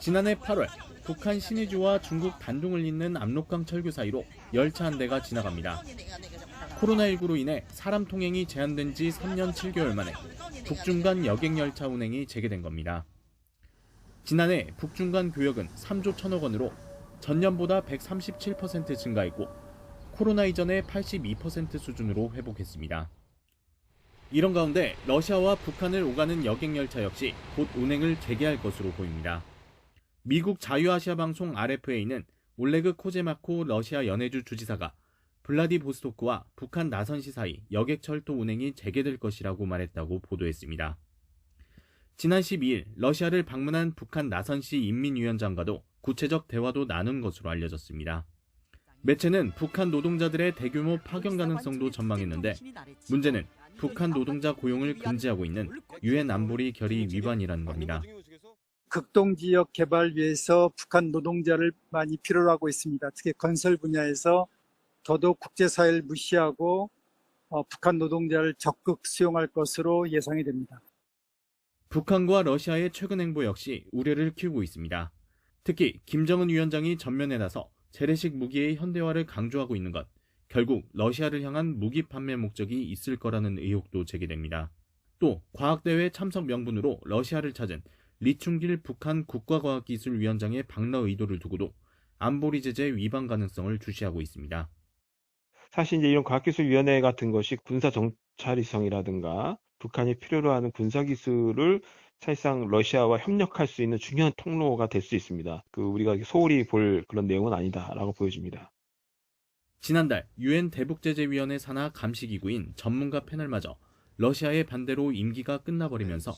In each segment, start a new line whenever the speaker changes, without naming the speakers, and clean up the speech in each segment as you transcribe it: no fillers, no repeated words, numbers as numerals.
지난해 8월 북한 신의주와 중국 단둥을 잇는 압록강 철교 사이로 열차 한 대가 지나갑니다. 코로나19로 인해 사람 통행이 제한된 지 3년 7개월 만에 북중 간 여객 열차 운행이 재개된 겁니다. 지난해 북중 간 교역은 3조 1천억 원으로 전년보다 137% 증가했고 코로나 이전의 82% 수준으로 회복했습니다. 이런 가운데 러시아와 북한을 오가는 여객 열차 역시 곧 운행을 재개할 것으로 보입니다. 미국 자유아시아 방송 RFA는 올레그 코제마코 러시아 연해주 주지사가 블라디보스토크와 북한 나선시 사이 여객철도 운행이 재개될 것이라고 말했다고 보도했습니다. 지난 12일 러시아를 방문한 북한 나선시 인민위원장과도 구체적 대화도 나눈 것으로 알려졌습니다. 매체는 북한 노동자들의 대규모 파견 가능성도 전망했는데 문제는 북한 노동자 고용을 금지하고 있는 유엔 안보리 결의 위반이라는 겁니다.
극동지역 개발 위해서 북한 노동자를 많이 필요로 하고 있습니다. 특히 건설 분야에서 더더욱 국제사회를 무시하고 북한 노동자를 적극 수용할 것으로 예상이 됩니다.
북한과 러시아의 최근 행보 역시 우려를 키우고 있습니다. 특히 김정은 위원장이 전면에 나서 재래식 무기의 현대화를 강조하고 있는 것, 결국 러시아를 향한 무기 판매 목적이 있을 거라는 의혹도 제기됩니다. 또 과학대회 참석 명분으로 러시아를 찾은 리충길 북한 국가과학기술위원장의 방러 의도를 두고도 안보리 제재 위반 가능성을 주시하고 있습니다.
사실 이제 이런 과학기술위원회 같은 것이 군사 정찰위성이라든가 북한이 필요로 하는 군사기술을 사실상 러시아와 협력할 수 있는 중요한 통로가 될 수 있습니다. 우리가 소홀히 볼 그런 내용은 아니다라고 보여집니다.
지난달 유엔 대북제재위원회 산하 감시기구인 전문가 패널마저 러시아의 반대로 임기가 끝나버리면서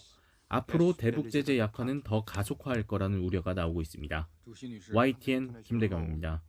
앞으로 대북제재 약화는 더 가속화할 거라는 우려가 나오고 있습니다. YTN 김대겸입니다.